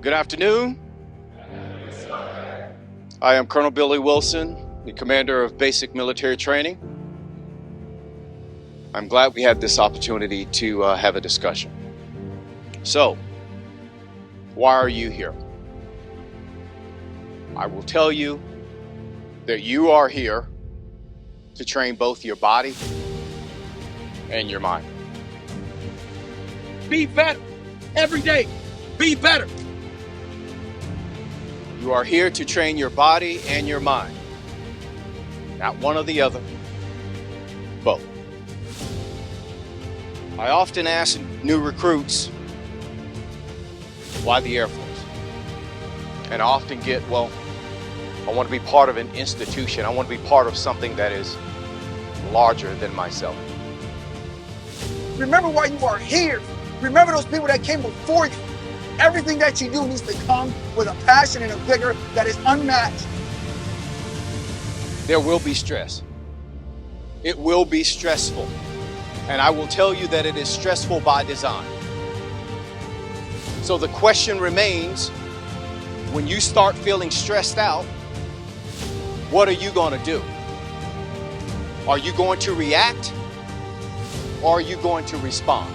Good afternoon. I am Colonel Billy Wilson, the commander of basic military training. I'm glad we had this opportunity to have a discussion. So, why are you here? I will tell you that you are here to train both your body and your mind. Be better every day. Be better. You are here to train your body and your mind. Not one or the other, both. I often ask new recruits, why the Air Force? And I often get, well, I want to be part of an institution. I want to be part of something that is larger than myself. Remember why you are here. Remember those people that came before you. Everything that you do needs to come with a passion and a vigor that is unmatched. There will be stress. It will be stressful. And I will tell you that it is stressful by design. So the question remains, when you start feeling stressed out, what are you going to do? Are you going to react or are you going to respond?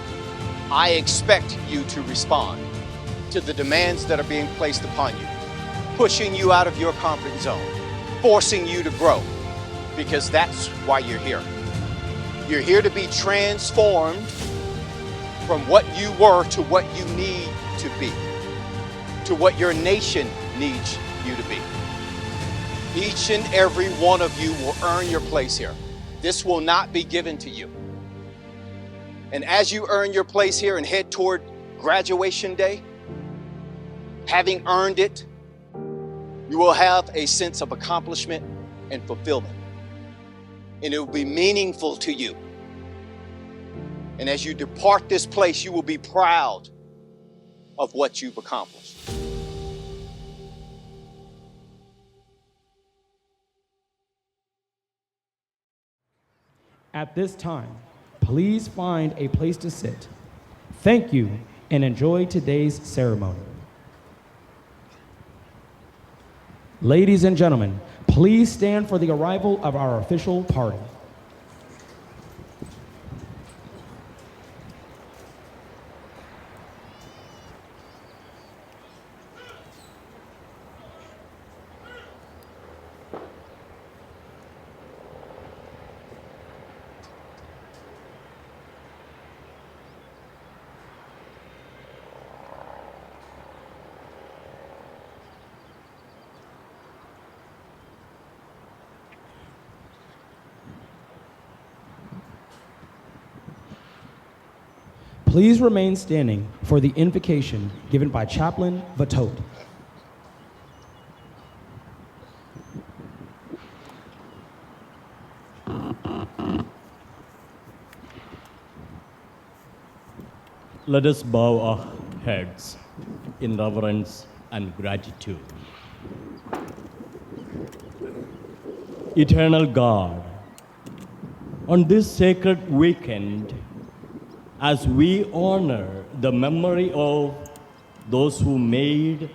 I expect you to respond to the demands that are being placed upon you, pushing you out of your comfort zone, forcing you to grow, because that's why you're here. You're here to be transformed from what you were to what you need to be, to what your nation needs you to be. Each and every one of you will earn your place here. This will not be given to you. And as you earn your place here and head toward graduation day, having earned it, you will have a sense of accomplishment and fulfillment. And it will be meaningful to you. And as you depart this place, you will be proud of what you've accomplished. At this time, please find a place to sit. Thank you and enjoy today's ceremony. Ladies and gentlemen, please stand for the arrival of our official party. Please remain standing for the invocation given by Chaplain Vatot. Let us bow our heads in reverence and gratitude. Eternal God, on this sacred weekend, as we honor the memory of those who made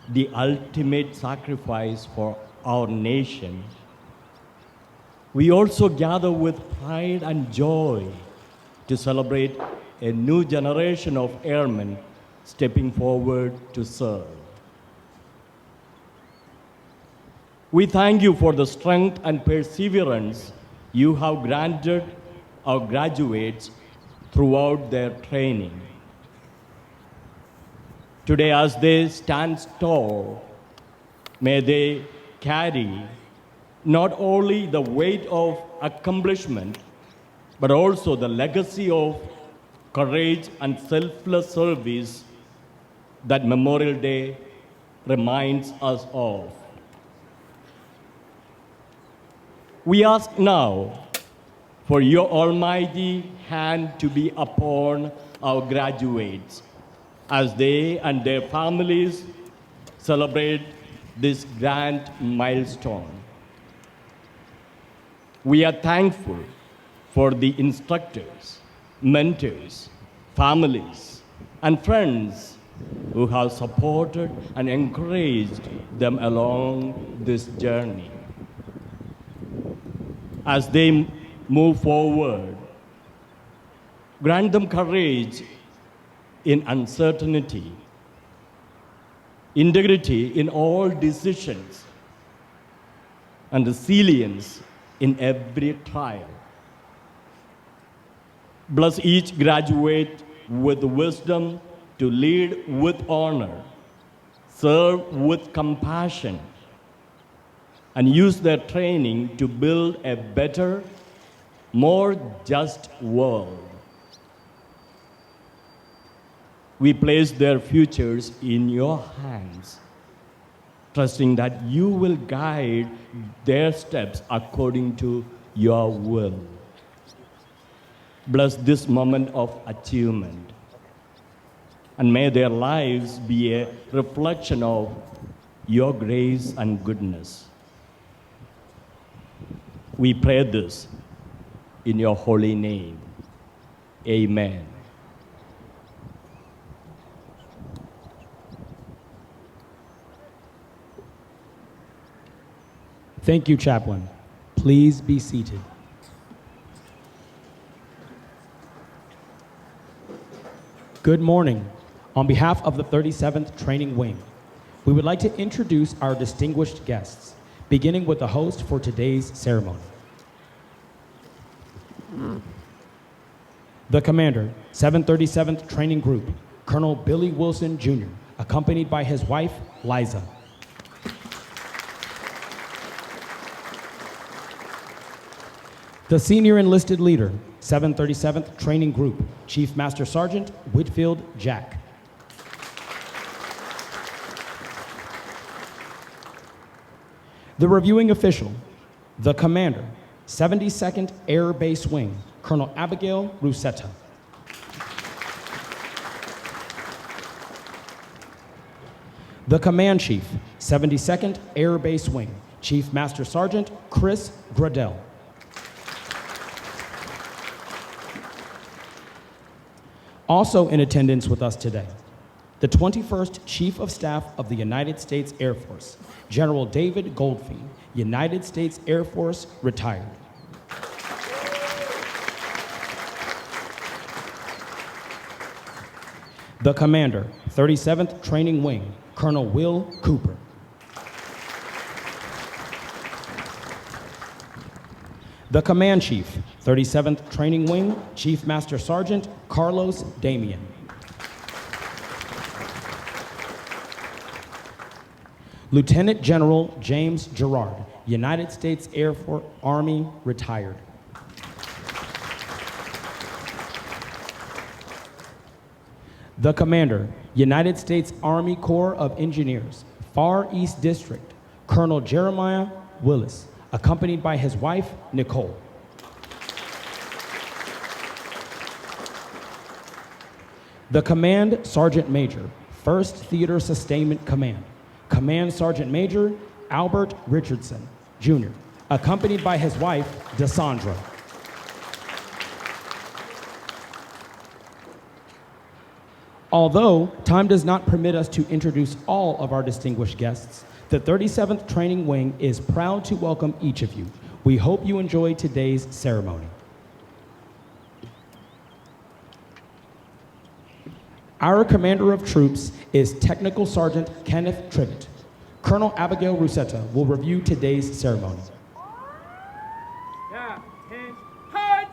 the ultimate sacrifice for our nation, we also gather with pride and joy to celebrate a new generation of airmen stepping forward to serve. We thank you for the strength and perseverance you have granted our graduates throughout their training. Today, as they stand tall, may they carry not only the weight of accomplishment, but also the legacy of courage and selfless service that Memorial Day reminds us of. We ask now for your almighty hand to be upon our graduates as they and their families celebrate this grand milestone. We are thankful for the instructors, mentors, families, and friends who have supported and encouraged them along this journey. As they move forward, grant them courage in uncertainty, integrity in all decisions, and resilience in every trial. Bless each graduate with wisdom to lead with honor, serve with compassion, and use their training to build a better, more just world. We place their futures in your hands, trusting that you will guide their steps according to your will. Bless this moment of achievement, and may their lives be a reflection of your grace and goodness. We pray this in your holy name. Amen. Thank you, Chaplain. Please be seated. Good morning. On behalf of the 37th Training Wing, we would like to introduce our distinguished guests, beginning with the host for today's ceremony. The Commander, 737th Training Group, Colonel Billy Wilson, Jr., accompanied by his wife, Liza. The Senior Enlisted Leader, 737th Training Group, Chief Master Sergeant Whitfield Jack. The Reviewing Official, the Commander, 72nd Air Base Wing, Colonel Abigail Ruscetta. The Command Chief, 72nd Air Base Wing, Chief Master Sergeant Chris Gradell. Also in attendance with us today, the 21st Chief of Staff of the United States Air Force, General David Goldfein, United States Air Force, retired. The Commander, 37th Training Wing, Colonel Will Cooper. The Command Chief, 37th Training Wing, Chief Master Sergeant Carlos Damian. Lieutenant General James Gerard, United States Air Force Army, retired. The Commander, United States Army Corps of Engineers, Far East District, Colonel Jeremiah Willis, accompanied by his wife, Nicole. The Command Sergeant Major, 1st Theater Sustainment Command, Command Sergeant Major Albert Richardson, Jr., accompanied by his wife, Desandra. Although time does not permit us to introduce all of our distinguished guests, the 37th Training Wing is proud to welcome each of you. We hope you enjoy today's ceremony. Our Commander of Troops is Technical Sergeant Kenneth Trivett. Colonel Abigail Ruscetta will review today's ceremony. Yeah, hands, heads!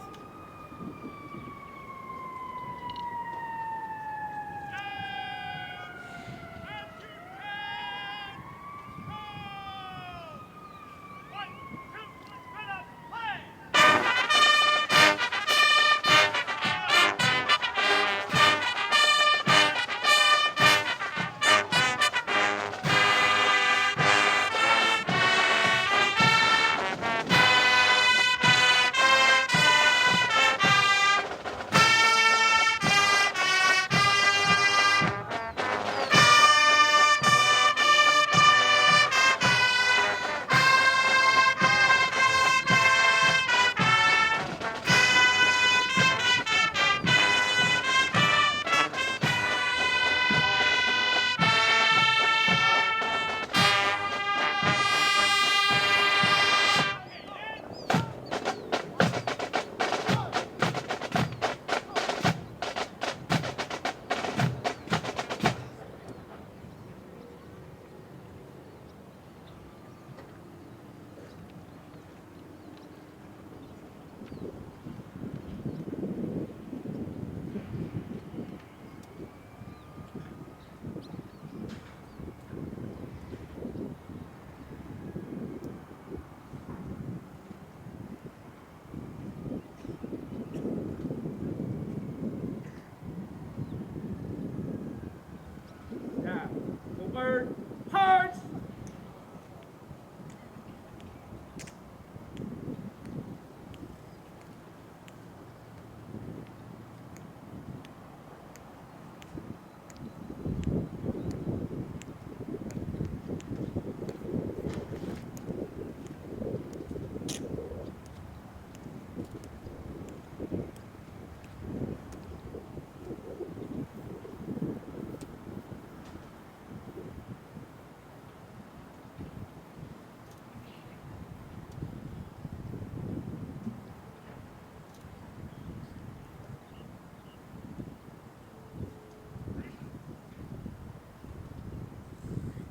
Word. Hearts.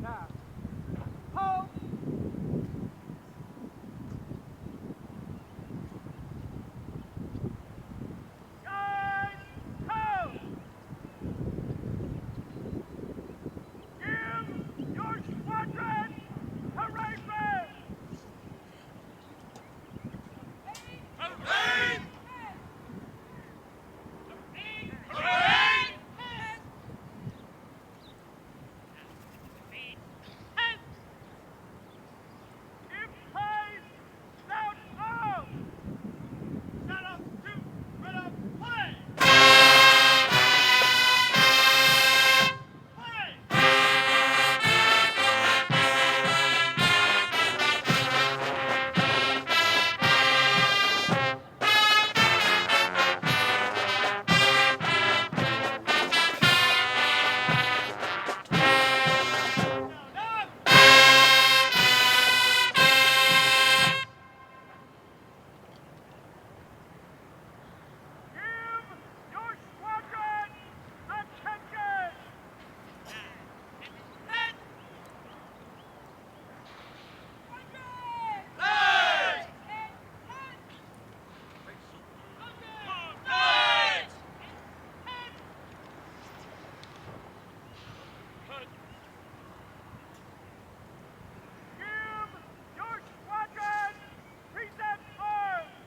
Now, hold. Guys, hold. Give your squadron harassment. Hooray! Hooray! If plays sound off. Set up to rid of play. Play. Give your squadron attention! Give your squadron present arms!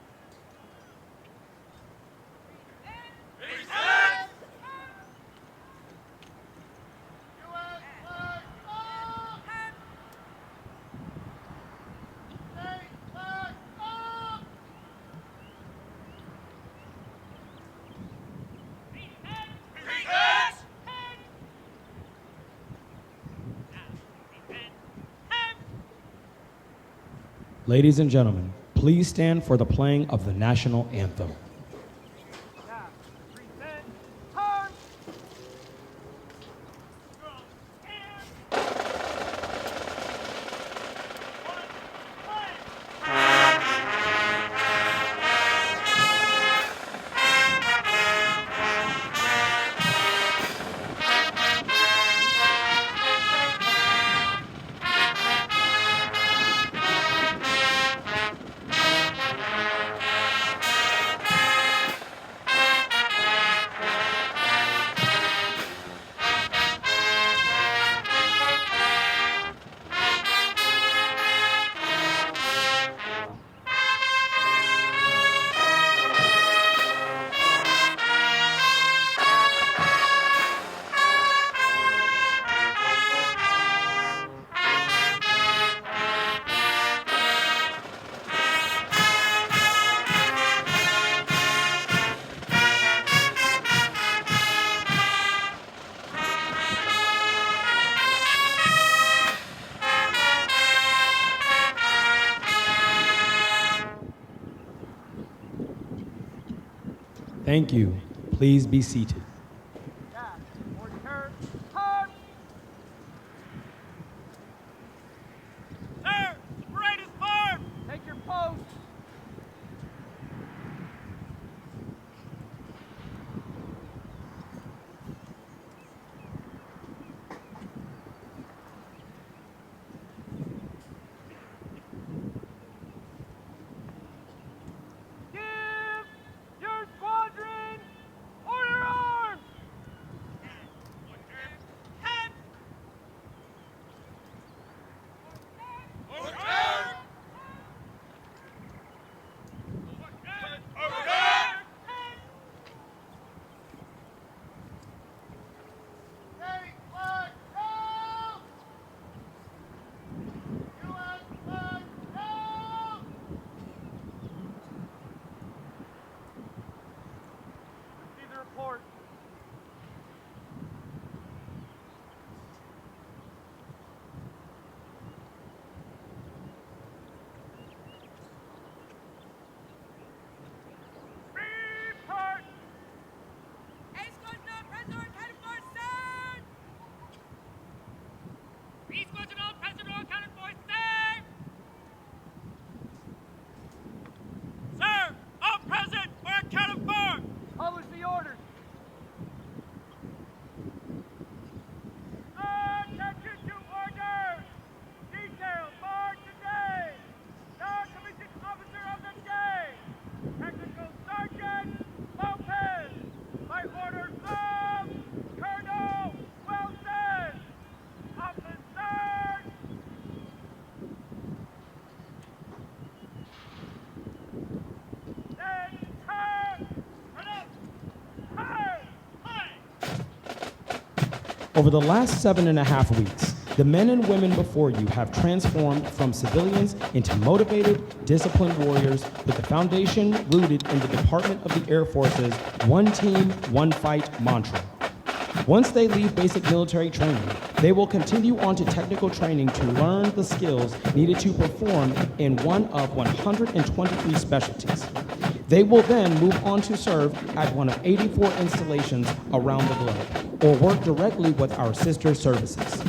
Ladies and gentlemen, please stand for the playing of the national anthem. Now, present arms! And one, play! Thank you. Please be seated. Now, return arms! Sir, the parade is formed! Take your post! Give your squadron order arms! Over the last 7.5 weeks, the men and women before you have transformed from civilians into motivated, disciplined warriors with the foundation rooted in the Department of the Air Force's one team, one fight mantra. Once they leave basic military training, they will continue on to technical training to learn the skills needed to perform in one of 123 specialties. They will then move on to serve at one of 84 installations around the globe, or work directly with our sister services.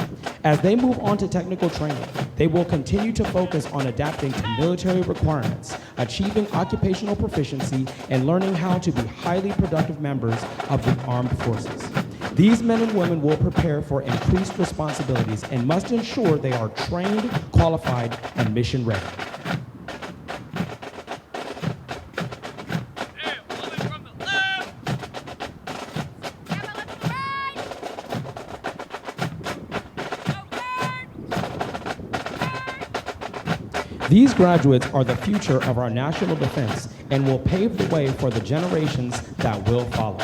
As they move on to technical training, they will continue to focus on adapting to military requirements, achieving occupational proficiency, and learning how to be highly productive members of the armed forces. These men and women will prepare for increased responsibilities and must ensure they are trained, qualified, and mission ready. These graduates are the future of our national defense and will pave the way for the generations that will follow.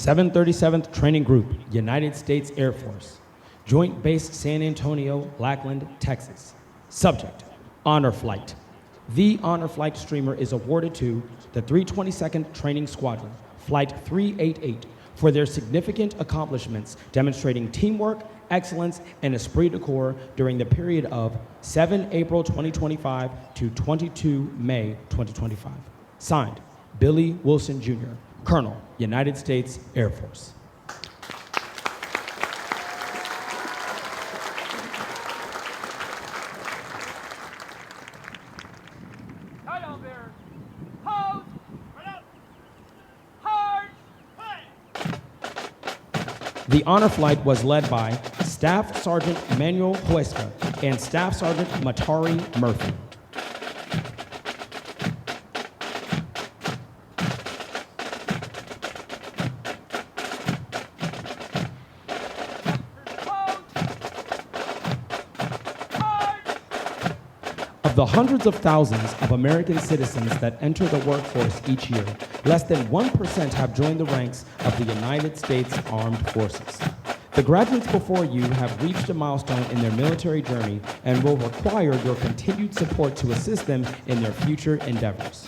Seven 37th Training Group, United States Air Force, Joint Base San Antonio-Lackland, Texas. Subject, Honor Flight. The Honor Flight streamer is awarded to the 322nd Training Squadron, Flight 388, for their significant accomplishments demonstrating teamwork, excellence, and esprit de corps during the period of 7 April 2025 to 22 May 2025. Signed, Billy Wilson Jr., Colonel, United States Air Force. Tight on there. Pose. Right up. Hard. Play. The honor flight was led by Staff Sergeant Manuel Huesca and Staff Sergeant Matari Murphy. Of the hundreds of thousands of American citizens that enter the workforce each year, less than 1% have joined the ranks of the United States Armed Forces. The graduates before you have reached a milestone in their military journey and will require your continued support to assist them in their future endeavors.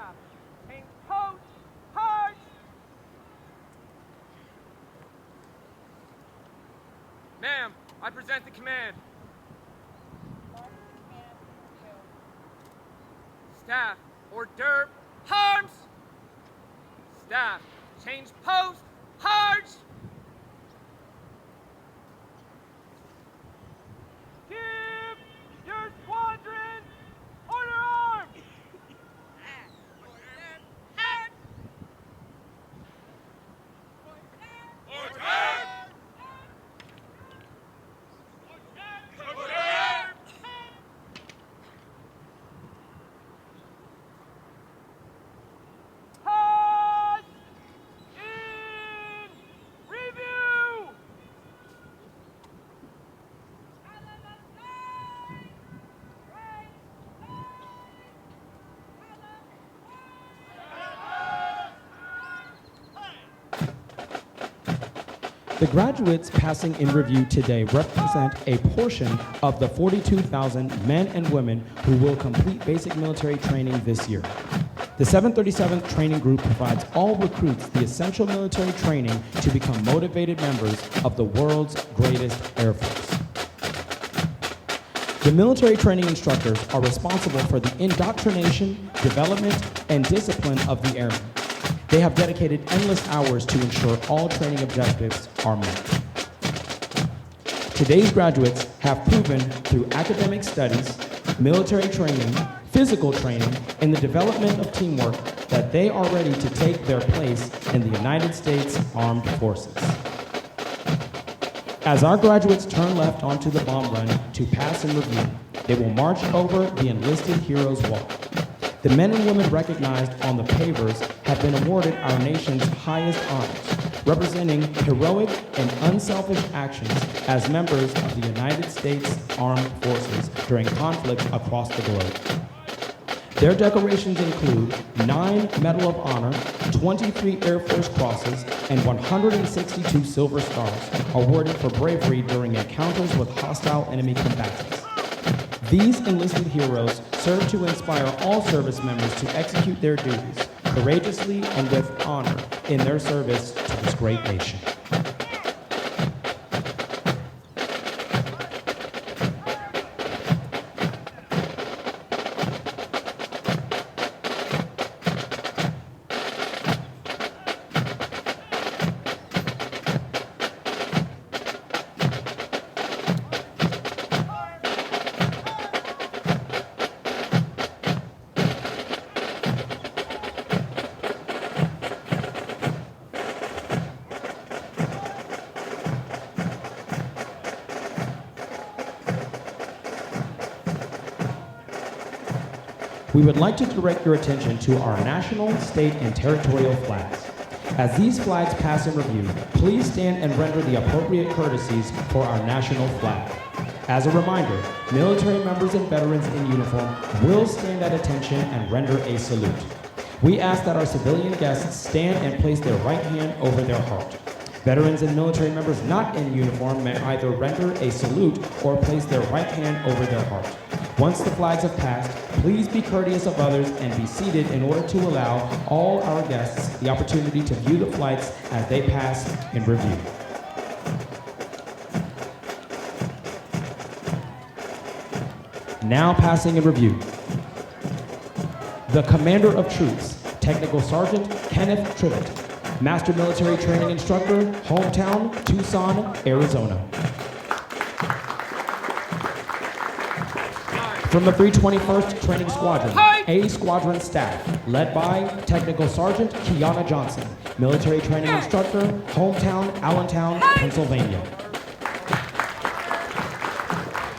Staff, change post, hard. Ma'am, I present the command. Staff, hors d'oeuvre, arms. Staff, change post, hard. Give your squadron order arms. Pass in review. The graduates passing in review today represent a portion of the 42,000 men and women who will complete basic military training this year. The 737th Training Group provides all recruits the essential military training to become motivated members of the world's greatest Air Force. The military training instructors are responsible for the indoctrination, development, and discipline of the airmen. They have dedicated endless hours to ensure all training objectives are met. Today's graduates have proven through academic studies, military training, physical training, and the development of teamwork that they are ready to take their place in the United States Armed Forces. As our graduates turn left onto the bomb run to pass and review, they will march over the enlisted heroes walk. The men and women recognized on the pavers have been awarded our nation's highest honors, representing heroic and unselfish actions as members of the United States Armed Forces during conflicts across the globe. Their decorations include 9 Medal of Honor, 23 Air Force Crosses, and 162 Silver Stars, awarded for bravery during encounters with hostile enemy combatants. These enlisted heroes serve to inspire all service members to execute their duties courageously and with honor in their service to this great nation. We would like to direct your attention to our national, state, and territorial flags. As these flags pass in review, please stand and render the appropriate courtesies for our national flag. As a reminder, military members and veterans in uniform will stand at attention and render a salute. We ask that our civilian guests stand and place their right hand over their heart. Veterans and military members not in uniform may either render a salute or place their right hand over their heart. Once the flags have passed, please be courteous of others and be seated in order to allow all our guests the opportunity to view the flights as they pass in review. Now passing in review. The Commander of Troops, Technical Sergeant Kenneth Trivett, Master Military Training Instructor, hometown, Tucson, Arizona. From the 321st Training Squadron, A Squadron Staff, led by Technical Sergeant Kiana Johnson, Military Training Instructor, hometown, Allentown, Pennsylvania.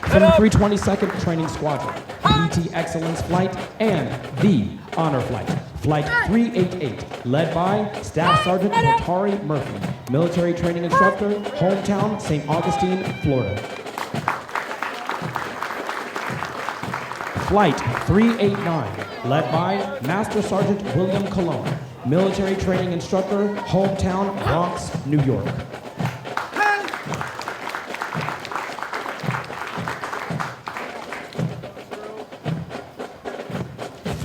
From the 322nd Training Squadron, PT Excellence Flight and the Honor Flight, Flight 388, led by Staff Sergeant Notari Murphy, Military Training Instructor, hometown, St. Augustine, Florida. Flight 389, led by Master Sergeant William Colon, Military Training Instructor, hometown, Bronx, New York.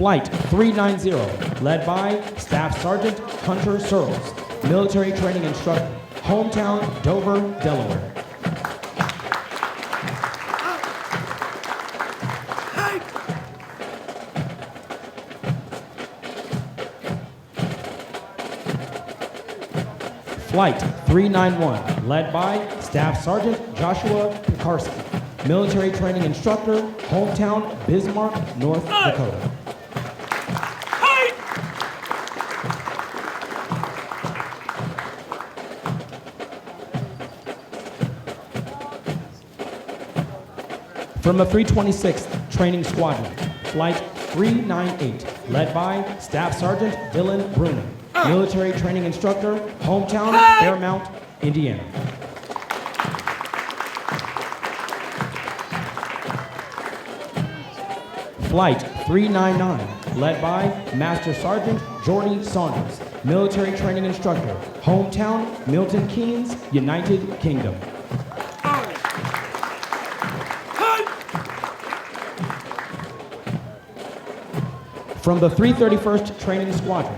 Flight 390, led by Staff Sergeant Hunter Searles, military training instructor, hometown Dover, Delaware. Flight 391, led by Staff Sergeant Joshua Pekarski, military training instructor, hometown Bismarck, North Dakota. From the 326th Training Squadron, Flight 398, led by Staff Sergeant Dylan Bruning, military training instructor, hometown Fairmount, Indiana. Flight 399, led by Master Sergeant Jordy Saunders, military training instructor, hometown Milton Keynes, United Kingdom. From the 331st Training Squadron,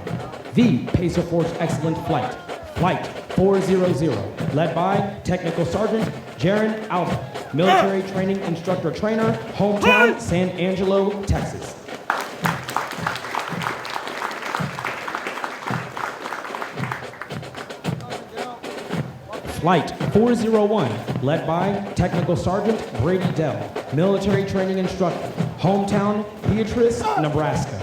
the Pacer Force Excellent Flight, Flight 400, led by Technical Sergeant Jaron Alva, military training instructor trainer, hometown San Angelo, Texas. Flight 401, led by Technical Sergeant Brady Dell, military training instructor, hometown Beatrice, Nebraska.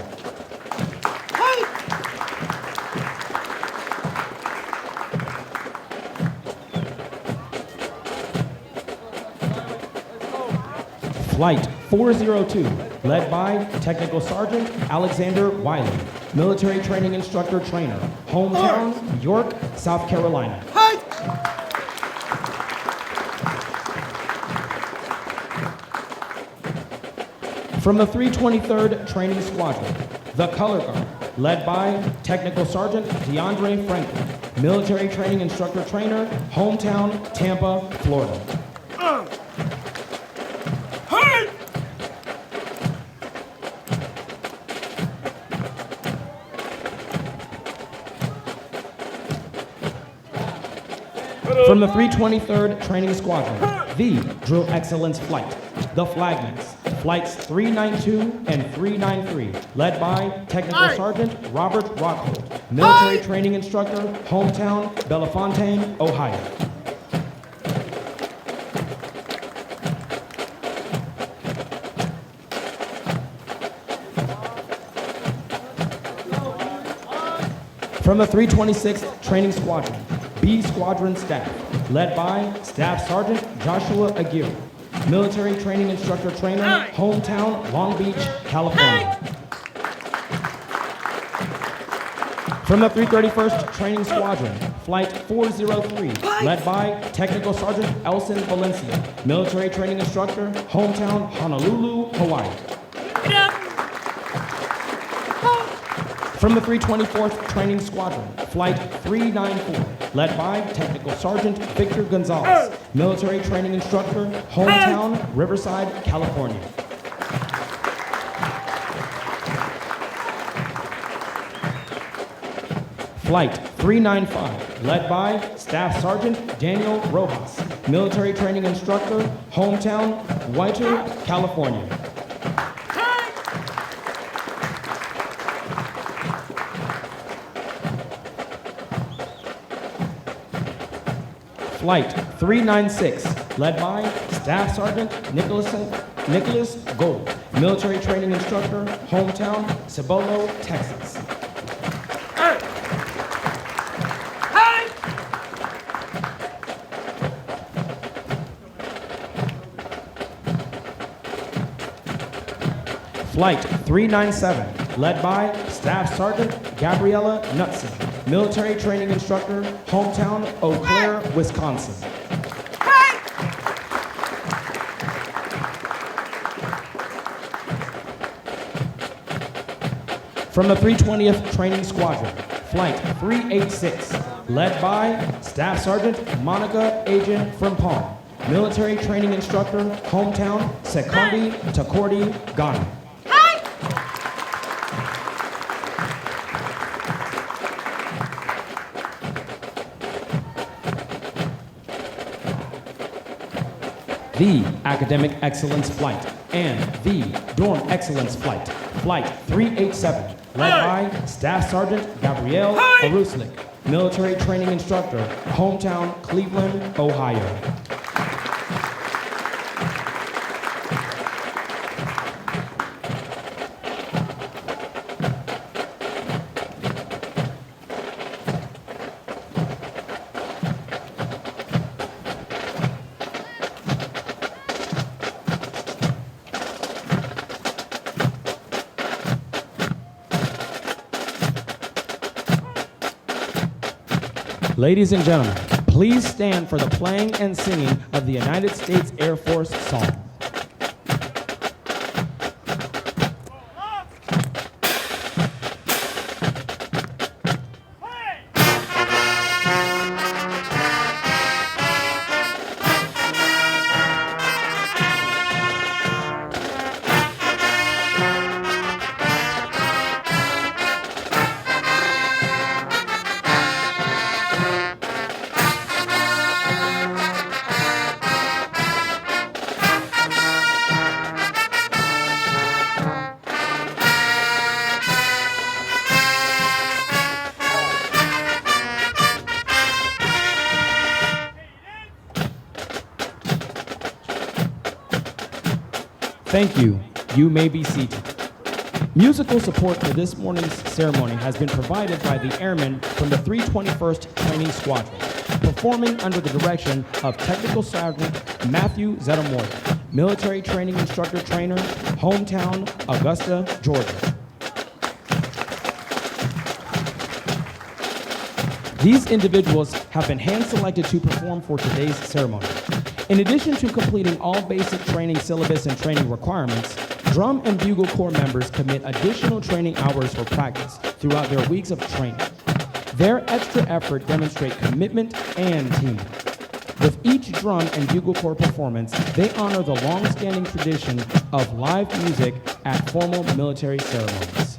Flight 402, led by Technical Sergeant Alexander Wiley, military training instructor trainer, hometown York, South Carolina. From the 323rd Training Squadron, the Color Guard, led by Technical Sergeant DeAndre Franklin, military training instructor trainer, hometown Tampa, Florida. From the 323rd Training Squadron, the Drill Excellence Flight, the Flagmans, Flights 392 and 393, led by Technical Sergeant Robert Rockhold, military training instructor, hometown Bellefontaine, Ohio. From the 326th Training Squadron, B Squadron Staff, led by Staff Sergeant Joshua Aguirre, military training instructor trainer, hometown Long Beach, California. From the 331st Training Squadron, Flight 403, led by Technical Sergeant Elson Valencia, military training instructor, hometown Honolulu, Hawaii. From the 324th Training Squadron, Flight 394, led by Technical Sergeant Victor Gonzalez, military training instructor, hometown Riverside, California. Flight 395, led by Staff Sergeant Daniel Rojas, military training instructor, hometown Whiter, California. Flight 396, led by Staff Sergeant Nicholas Gold, military training instructor, hometown Cibolo, Texas. Flight 397, led by Staff Sergeant Gabriella Knutson, military training instructor, hometown Eau Claire, Wisconsin. From the 320th Training Squadron, Flight 386, led by Staff Sergeant Monica Agent Frimpong, military training instructor, hometown Sekondi, Takoradi, Ghana. the Academic Excellence Flight, and the Dorm Excellence Flight, Flight 387, led by Staff Sergeant Gabrielle Aruslik, Military Training Instructor, hometown Cleveland, Ohio. Ladies and gentlemen, please stand for the playing and singing of the United States Air Force song. Thank you. You may be seated. Musical support for this morning's ceremony has been provided by the Airmen from the 321st Trainee Squadron, performing under the direction of Technical Sergeant Matthew Zettamoyer, Military Training Instructor Trainer, hometown Augusta, Georgia. These individuals have been hand-selected to perform for today's ceremony. In addition to completing all basic training syllabus and training requirements, Drum and Bugle Corps members commit additional training hours for practice throughout their weeks of training. Their extra effort demonstrates commitment and teamwork. With each Drum and Bugle Corps performance, they honor the long-standing tradition of live music at formal military ceremonies.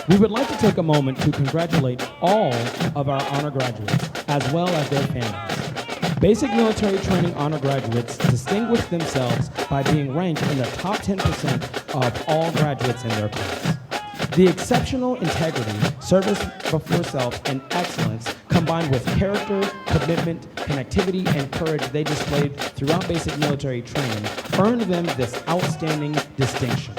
We would like to take a moment to congratulate all of our honor graduates, as well as their families. Basic military training honor graduates distinguish themselves by being ranked in the top 10% of all graduates in their class. The exceptional integrity, service before self, and excellence combined with character, commitment, connectivity, and courage they displayed throughout basic military training earned them this outstanding distinction.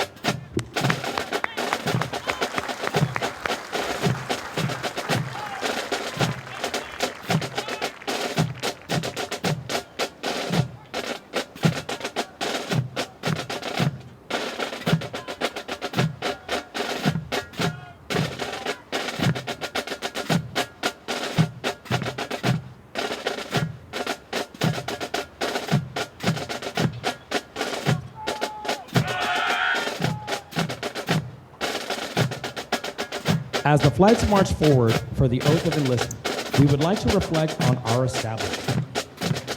As the flights march forward for the oath of enlistment, we would like to reflect on our establishment.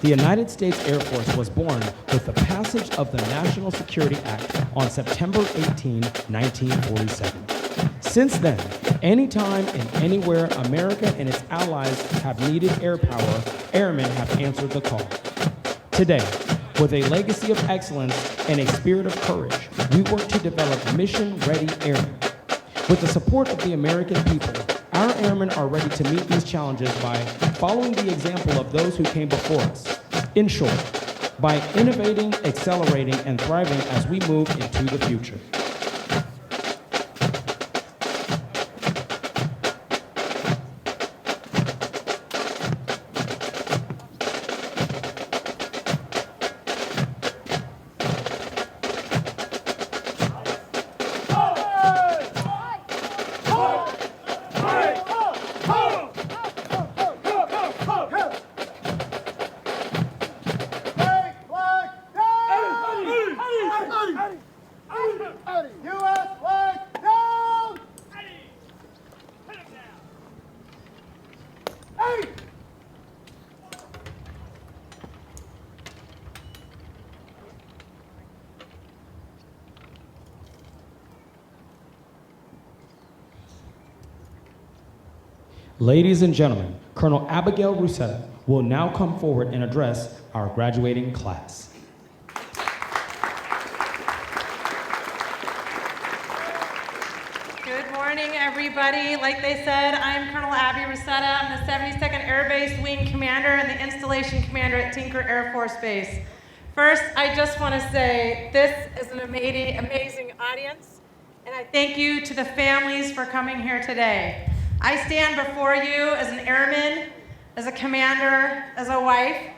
The United States Air Force was born with the passage of the National Security Act on September 18, 1947. Since then, anytime and anywhere America and its allies have needed air power, airmen have answered the call. Today, with a legacy of excellence and a spirit of courage, we work to develop mission-ready airmen. With the support of the American people, our airmen are ready to meet these challenges by following the example of those who came before us. In short, by innovating, accelerating, and thriving as we move into the future. Ladies and gentlemen, Colonel Abigail Ruscetta will now come forward and address our graduating class. Good morning, everybody. Like they said, I'm Colonel Abby Ruscetta. I'm the 72nd Air Base Wing Commander and the Installation Commander at Tinker Air Force Base. First, I just want to say this is an amazing audience, and I thank you to the families for coming here today. I stand before you as an airman, as a commander, as a wife,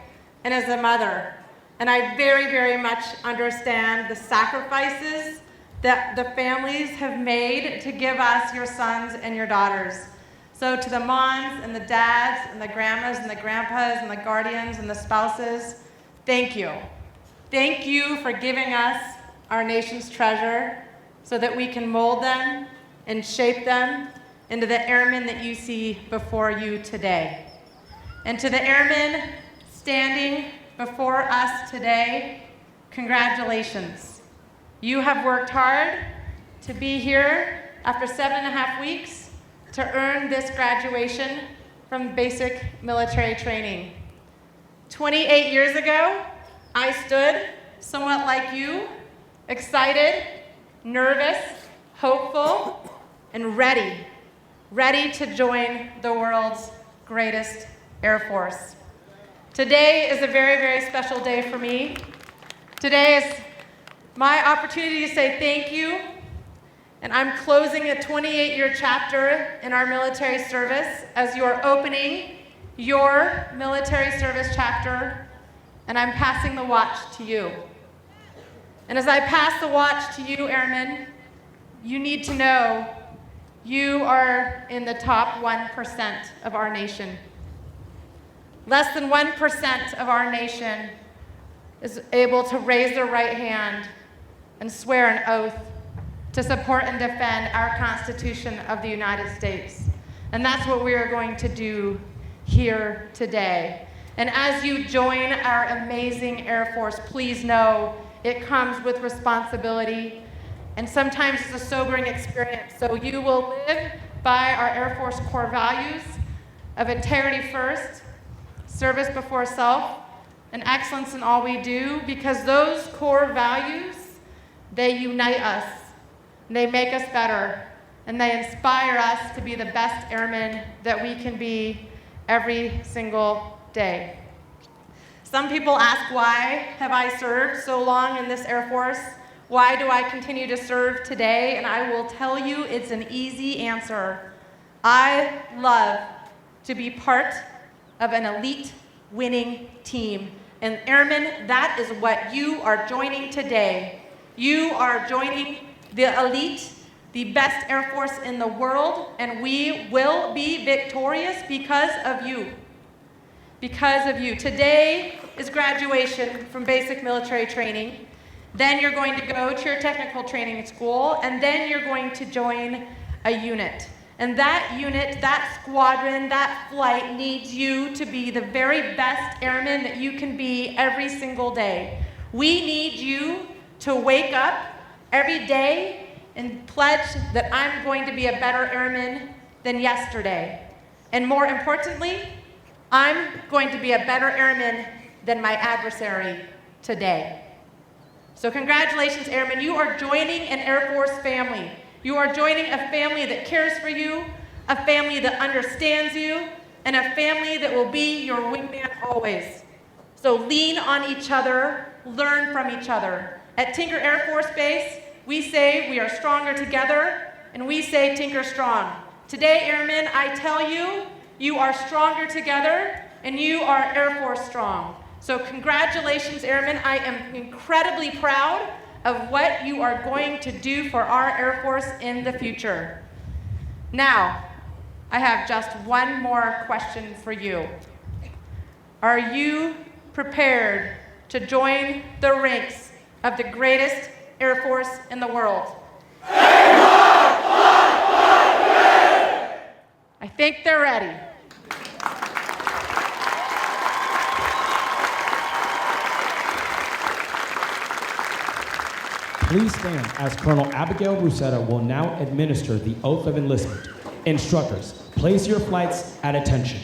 and as a mother. And I very, very much understand the sacrifices that the families have made to give us your sons and your daughters. So to the moms and the dads and the grandmas and the grandpas and the guardians and the spouses, thank you. Thank you for giving us our nation's treasure so that we can mold them and shape them into the airmen that you see before you today. And to the airmen standing before us today, congratulations. You have worked hard to be here after 7.5 weeks to earn this graduation from basic military training. 28 years ago, I stood somewhat like you, excited, nervous, hopeful, and ready to join the world's greatest Air Force. Today is a very, very special day for me. Today is my opportunity to say thank you, and I'm closing a 28-year chapter in our military service as you're opening your military service chapter, and I'm passing the watch to you. And as I pass the watch to you, airmen, you need to know you are in the top 1% of our nation. Less than 1% of our nation is able to raise their right hand and swear an oath to support and defend our Constitution of the United States. And that's what we are going to do here today. And as you join our amazing Air Force, please know it comes with responsibility and sometimes it's a sobering experience. So you will live by our Air Force core values of integrity first, service before self, and excellence in all we do, because those core values, they unite us, they make us better, and they inspire us to be the best airmen that we can be every single day. Some people ask, why have I served so long in this Air Force? Why do I continue to serve today? And I will tell you, it's an easy answer. I love to be part of an elite winning team. And Airmen, that is what you are joining today. You are joining the elite, the best Air Force in the world, and we will be victorious because of you. Because of you. Today is graduation from basic military training. Then you're going to go to your technical training school, and then you're going to join a unit. And that unit, that squadron, that flight needs you to be the very best airman that you can be every single day. We need you to wake up every day and pledge that I'm going to be a better airman than yesterday. And more importantly, I'm going to be a better airman than my adversary today. So congratulations, Airmen. You are joining an Air Force family. You are joining a family that cares for you, a family that understands you, and a family that will be your wingman always. So lean on each other, learn from each other. At Tinker Air Force Base, we say we are stronger together, and we say Tinker strong. Today, Airmen, I tell you, you are stronger together, and you are Air Force strong. So congratulations, Airmen. I am incredibly proud of what you are going to do for our Air Force in the future. Now, I have just one more question for you. Are you prepared to join the ranks of the greatest Air Force in the world? I think they're ready. Please stand as Colonel Abigail Ruscetta will now administer the oath of enlistment. Instructors, place your flights at attention.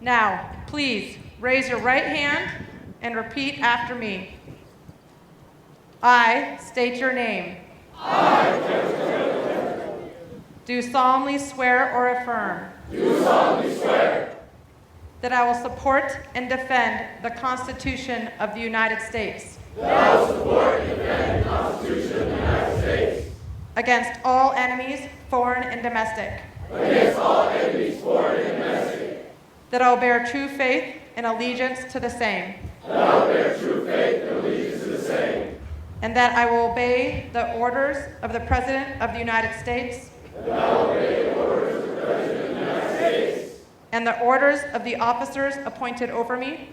Now, please raise your right hand and repeat after me. I state your name. Do solemnly swear or affirm. That I will support and defend the Constitution of the United States. Against all enemies, foreign and domestic. That I will bear true faith and allegiance to the same. And that I will obey the orders of the President of the United States. And the orders of the officers appointed over me.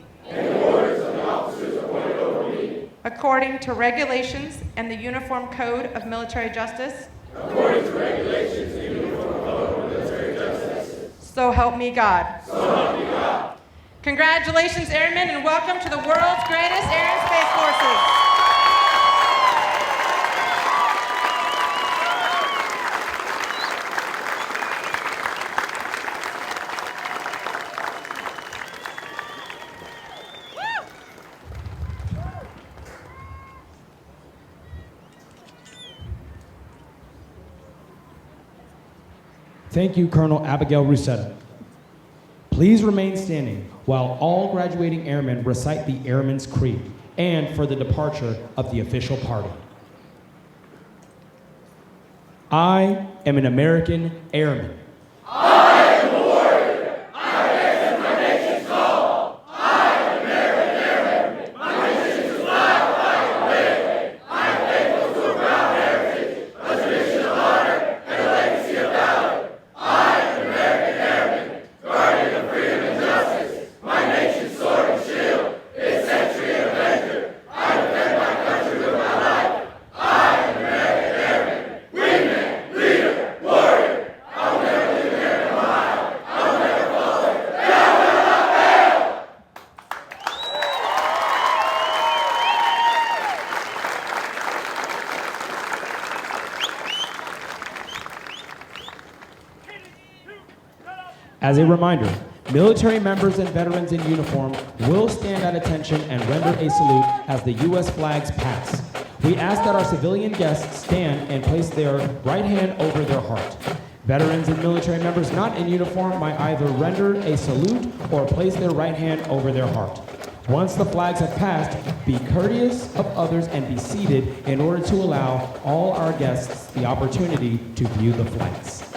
According to regulations and the Uniform Code of Military Justice. So help me God. Congratulations, Airmen, and welcome to the world's greatest air and space forces. Thank you, Colonel Abigail Ruscetta. Please remain standing while all graduating airmen recite the Airman's Creed and for the departure of the official party. I am an American airman. Leader! As a reminder, military members and veterans in uniform will stand at attention and render a salute as the U.S. flags pass. We ask that our civilian guests stand and place their right hand over their heart. Veterans and military members not in uniform might either render a salute or place their right hand over their heart. Once the flags have passed, be courteous of others and be seated in order to allow all our guests the opportunity to view the flags.